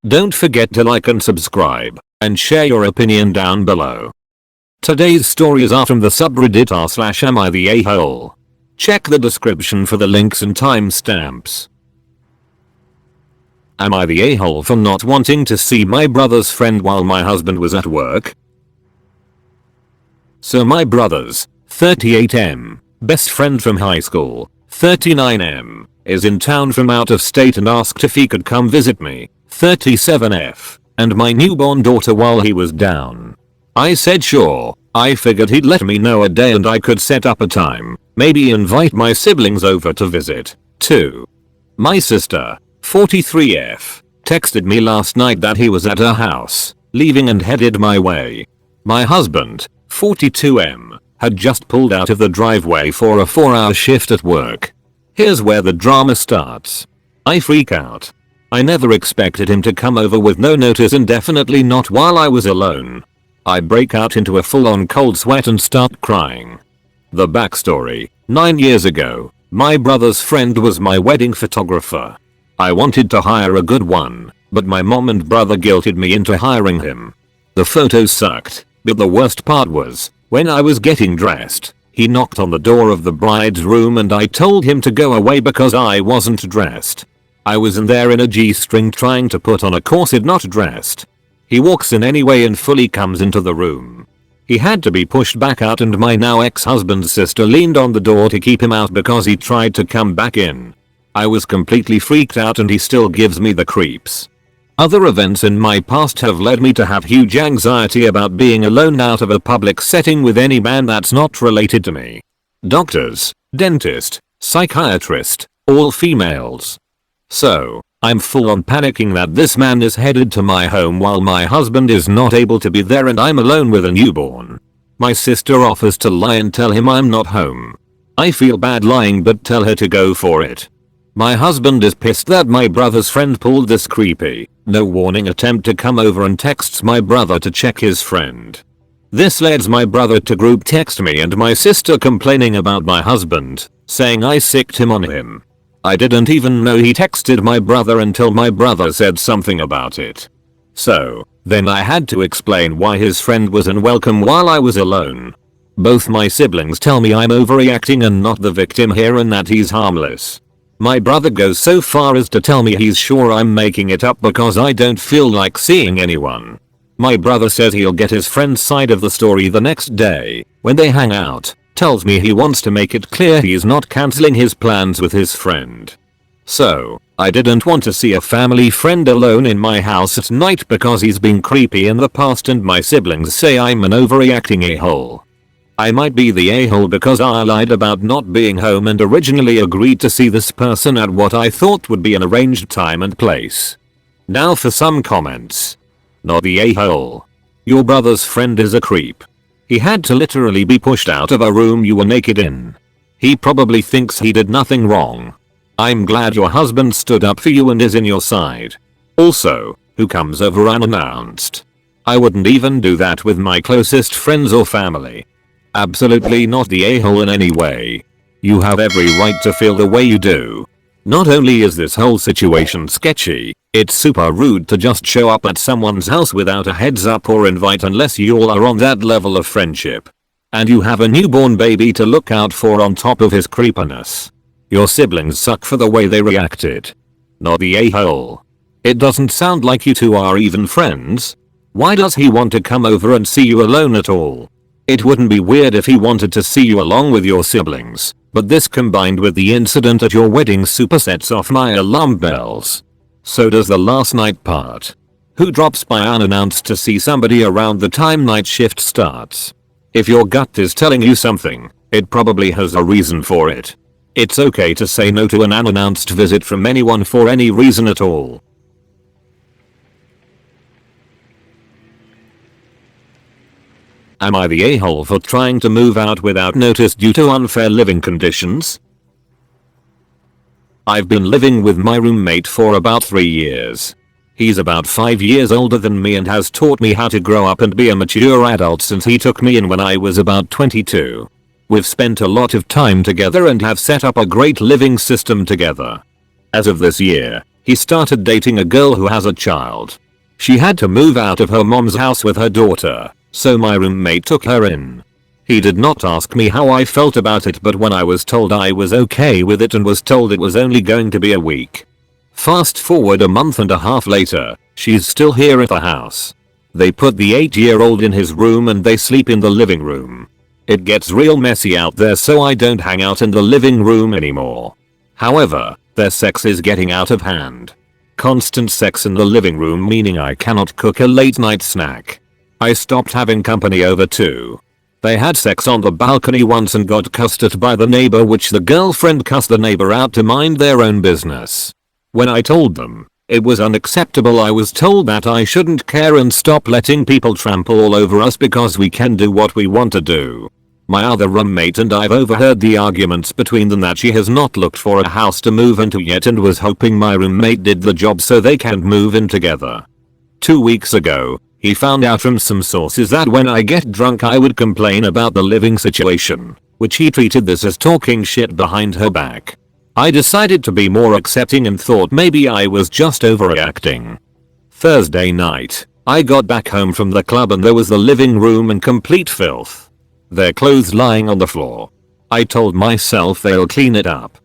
Don't forget to like and subscribe, and share your opinion down below. Today's stories are from the subreddit r/am I the a-hole. Check the description for the links and timestamps. Am I the a-hole for not wanting to see my brother's friend while my husband was at work? So my brother's 38M best friend from high school, 39M, is in town from out of state and asked if he could come visit me, 37F, and my newborn daughter while he was down. I said sure. I figured he'd let me know a day and I could set up a time, maybe invite my siblings over to visit, too. My sister, 43F, texted me last night that he was at her house, leaving and headed my way. My husband, 42M, had just pulled out of the driveway for a 4-hour shift at work. Here's where the drama starts. I freak out. I never expected him to come over with no notice and definitely not while I was alone. I break out into a full-on cold sweat and start crying. The backstory: 9 years ago, my brother's friend was my wedding photographer. I wanted to hire a good one, but my mom and brother guilted me into hiring him. The photos sucked, but the worst part was, when I was getting dressed, he knocked on the door of the bride's room and I told him to go away because I wasn't dressed. I was in there in a G-string trying to put on a corset, not dressed. He walks in anyway and fully comes into the room. He had to be pushed back out and my now ex-husband's sister leaned on the door to keep him out because he tried to come back in. I was completely freaked out and he still gives me the creeps. Other events in my past have led me to have huge anxiety about being alone out of a public setting with any man that's not related to me. Doctors, dentist, psychiatrist, all females. So, I'm full on panicking that this man is headed to my home while my husband is not able to be there and I'm alone with a newborn. My sister offers to lie and tell him I'm not home. I feel bad lying but tell her to go for it. My husband is pissed that my brother's friend pulled this creepy, no warning attempt to come over and texts my brother to check his friend. This leads my brother to group text me and my sister complaining about my husband, saying I sicked him on him. I didn't even know he texted my brother until my brother said something about it. So, then I had to explain why his friend was unwelcome while I was alone. Both my siblings tell me I'm overreacting and not the victim here and that he's harmless. My brother goes so far as to tell me he's sure I'm making it up because I don't feel like seeing anyone. My brother says he'll get his friend's side of the story the next day, when they hang out, tells me he wants to make it clear he's not cancelling his plans with his friend. So, I didn't want to see a family friend alone in my house at night because he's been creepy in the past and my siblings say I'm an overreacting a-hole. I might be the a-hole because I lied about not being home and originally agreed to see this person at what I thought would be an arranged time and place. Now for some comments. Not the a-hole. Your brother's friend is a creep. He had to literally be pushed out of a room you were naked in. He probably thinks he did nothing wrong. I'm glad your husband stood up for you and is in your side. Also, who comes over unannounced? I wouldn't even do that with my closest friends or family. Absolutely not the a-hole in any way. You have every right to feel the way you do. Not only is this whole situation sketchy, it's super rude to just show up at someone's house without a heads up or invite unless you all are on that level of friendship. And you have a newborn baby to look out for on top of his creepiness. Your siblings suck for the way they reacted. Not the a-hole. It doesn't sound like you two are even friends. Why does he want to come over and see you alone at all? It wouldn't be weird if he wanted to see you along with your siblings, but this combined with the incident at your wedding super sets off my alarm bells. So does the last night part. Who drops by unannounced to see somebody around the time night shift starts? If your gut is telling you something, it probably has a reason for it. It's okay to say no to an unannounced visit from anyone for any reason at all. Am I the a-hole for trying to move out without notice due to unfair living conditions? I've been living with my roommate for about 3 years. He's about 5 years older than me and has taught me how to grow up and be a mature adult since he took me in when I was about 22. We've spent a lot of time together and have set up a great living system together. As of this year, He started dating a girl who has a child. She had to move out of her mom's house with her daughter, so my roommate took her in. He did not ask me how I felt about it, but when I was told, I was okay with it and was told it was only going to be a week. Fast forward a month and a half later, she's still here at the house. They put the 8-year-old in his room and they sleep in the living room. It gets real messy out there, so I don't hang out in the living room anymore. However, their sex is getting out of hand. Constant sex in the living room, meaning I cannot cook a late night snack. I stopped having company over too. They had sex on the balcony once and got cussed at by the neighbor, which the girlfriend cussed the neighbor out to mind their own business. When I told them it was unacceptable, I was told that I shouldn't care and stop letting people trample all over us because we can do what we want to do. My other roommate and I've overheard the arguments between them that she has not looked for a house to move into yet and was hoping my roommate did the job so they can move in together. 2 weeks ago, he found out from some sources that when I get drunk I would complain about the living situation, which he treated this as talking shit behind her back. I decided to be more accepting and thought maybe I was just overreacting. Thursday night, I got back home from the club and there was the living room in complete filth. Their clothes lying on the floor. I told myself they'll clean it up.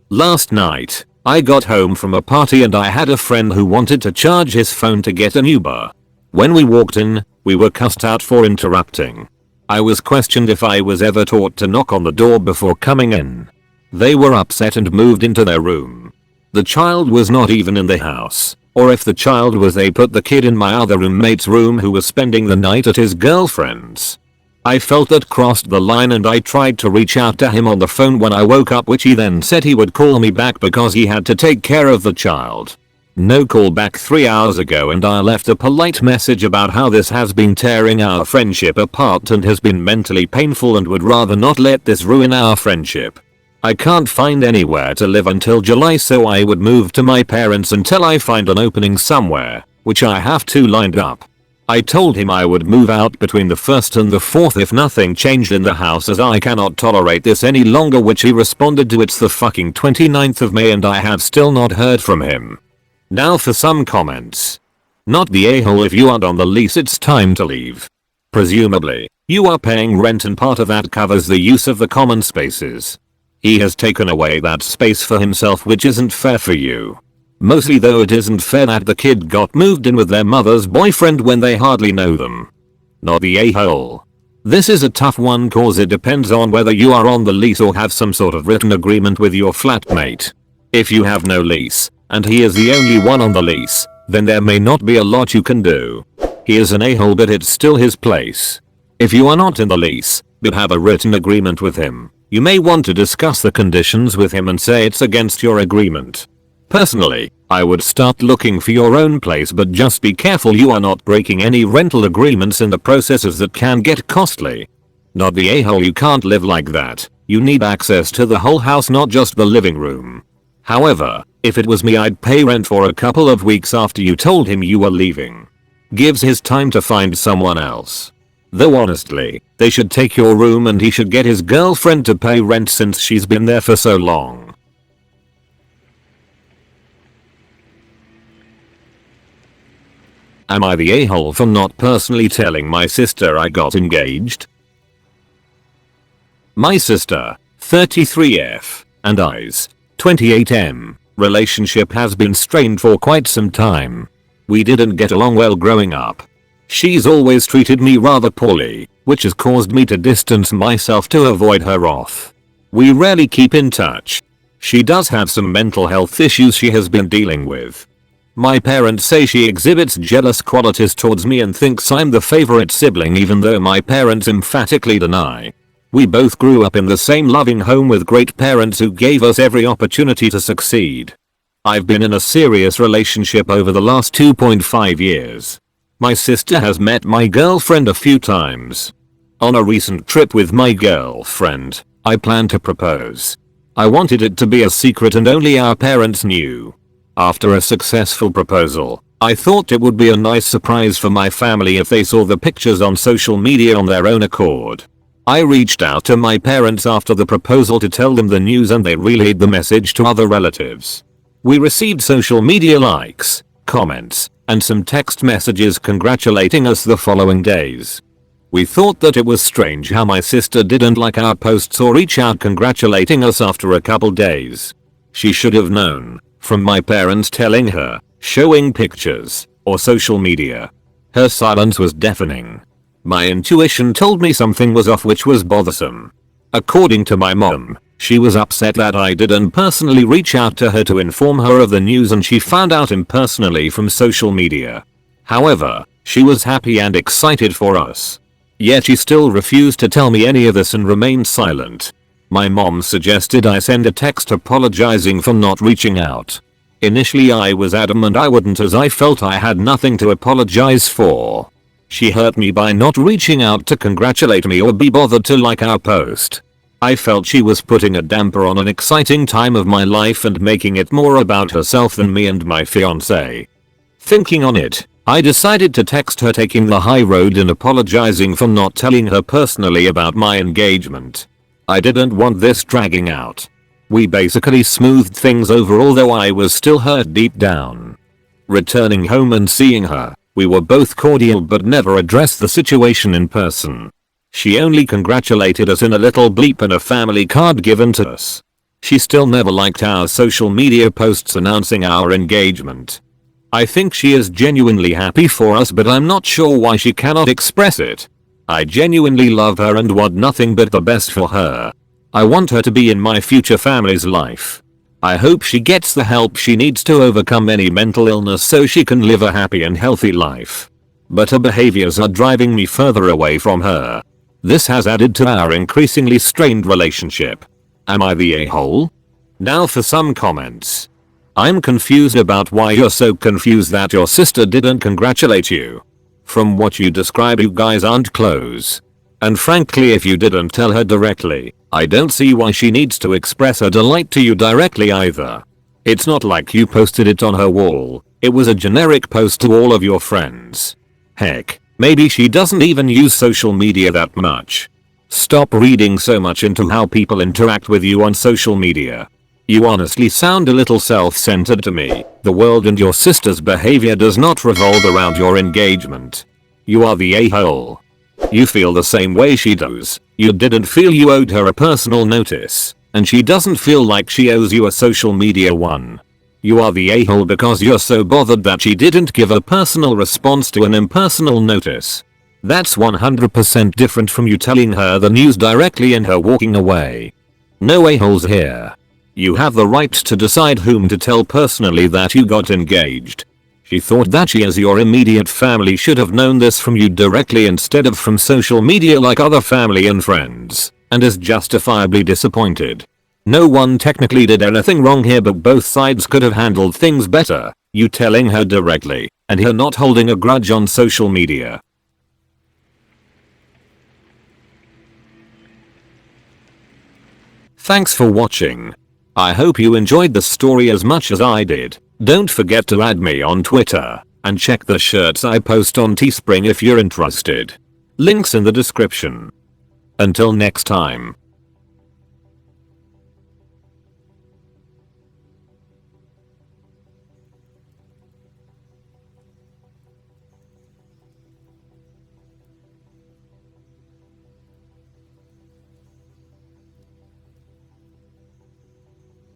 Last night, I got home from a party and I had a friend who wanted to charge his phone to get an Uber. When we walked in, we were cussed out for interrupting. I was questioned if I was ever taught to knock on the door before coming in. They were upset and moved into their room. The child was not even in the house, or if the child was, they put the kid in my other roommate's room who was spending the night at his girlfriend's. I felt that crossed the line and I tried to reach out to him on the phone when I woke up, which he then said he would call me back because he had to take care of the child. No call back 3 hours ago and I left a polite message about how this has been tearing our friendship apart and has been mentally painful and would rather not let this ruin our friendship. I can't find anywhere to live until July, so I would move to my parents until I find an opening somewhere, which I have 2 lined up. I told him I would move out between the 1st and the 4th if nothing changed in the house, as I cannot tolerate this any longer, which he responded to, it's the fucking 29th of May and I have still not heard from him. Now for some comments. Not the a-hole. If you aren't on the lease, it's time to leave. Presumably, you are paying rent and part of that covers the use of the common spaces. He has taken away that space for himself, which isn't fair for you. Mostly though it isn't fair that the kid got moved in with their mother's boyfriend when they hardly know them. Not the a-hole. This is a tough one cause it depends on whether you are on the lease or have some sort of written agreement with your flatmate. If you have no lease, and he is the only one on the lease, then there may not be a lot you can do. He is an a-hole, but it's still his place. If you are not in the lease, but have a written agreement with him, you may want to discuss the conditions with him and say it's against your agreement. Personally, I would start looking for your own place, but just be careful you are not breaking any rental agreements in the processes that can get costly. Not the a-hole. You can't live like that. You need access to the whole house, not just the living room. However, if it was me, I'd pay rent for a couple of weeks after you told him you were leaving. Gives his time to find someone else. Though honestly, they should take your room and he should get his girlfriend to pay rent since she's been there for so long. Am I the a-hole for not personally telling my sister I got engaged? My sister, 33F, and I's, 28M, relationship has been strained for quite some time. We didn't get along well growing up. She's always treated me rather poorly, which has caused me to distance myself to avoid her wrath. We rarely keep in touch. She does have some mental health issues she has been dealing with. My parents say she exhibits jealous qualities towards me and thinks I'm the favorite sibling, even though my parents emphatically deny. We both grew up in the same loving home with great parents who gave us every opportunity to succeed. I've been in a serious relationship over the last 2.5 years. My sister has met my girlfriend a few times. On a recent trip with my girlfriend, I planned to propose. I wanted it to be a secret and only our parents knew. After a successful proposal, I thought it would be a nice surprise for my family if they saw the pictures on social media on their own accord. I reached out to my parents after the proposal to tell them the news and they relayed the message to other relatives. We received social media likes, comments, and some text messages congratulating us the following days. We thought that it was strange how my sister didn't like our posts or reach out congratulating us after a couple days. She should have known, from my parents telling her, showing pictures, or social media. Her silence was deafening. My intuition told me something was off, which was bothersome. According to my mom, she was upset that I didn't personally reach out to her to inform her of the news, and she found out impersonally from social media. However, she was happy and excited for us. Yet she still refused to tell me any of this and remained silent. My mom suggested I send a text apologizing for not reaching out. Initially I was adamant I wouldn't, as I felt I had nothing to apologize for. She hurt me by not reaching out to congratulate me or be bothered to like our post. I felt she was putting a damper on an exciting time of my life and making it more about herself than me and my fiancé. Thinking on it, I decided to text her taking the high road and apologizing for not telling her personally about my engagement. I didn't want this dragging out. We basically smoothed things over, although I was still hurt deep down. Returning home and seeing her, we were both cordial but never addressed the situation in person. She only congratulated us in a little bleep and a family card given to us. She still never liked our social media posts announcing our engagement. I think she is genuinely happy for us, but I'm not sure why she cannot express it. I genuinely love her and want nothing but the best for her. I want her to be in my future family's life. I hope she gets the help she needs to overcome any mental illness so she can live a happy and healthy life. But her behaviors are driving me further away from her. This has added to our increasingly strained relationship. Am I the a-hole? Now for some comments. I'm confused about why you're so confused that your sister didn't congratulate you. From what you describe, you guys aren't close. And frankly, if you didn't tell her directly, I don't see why she needs to express her delight to you directly either. It's not like you posted it on her wall. It was a generic post to all of your friends. Heck, maybe she doesn't even use social media that much. Stop reading so much into how people interact with you on social media. You honestly sound a little self-centered to me. The world and your sister's behavior does not revolve around your engagement. You are the a-hole. You feel the same way she does. You didn't feel you owed her a personal notice, and she doesn't feel like she owes you a social media one. You are the a-hole because you're so bothered that she didn't give a personal response to an impersonal notice. That's 100% different from you telling her the news directly and her walking away. No a-holes here. You have the right to decide whom to tell personally that you got engaged. She thought that she, as your immediate family, should have known this from you directly instead of from social media like other family and friends, and is justifiably disappointed. No one technically did anything wrong here, but both sides could have handled things better, you telling her directly, and her not holding a grudge on social media. Thanks for watching. I hope you enjoyed the story as much as I did. Don't forget to add me on Twitter, and check the shirts I post on Teespring if you're interested. Links in the description. Until next time.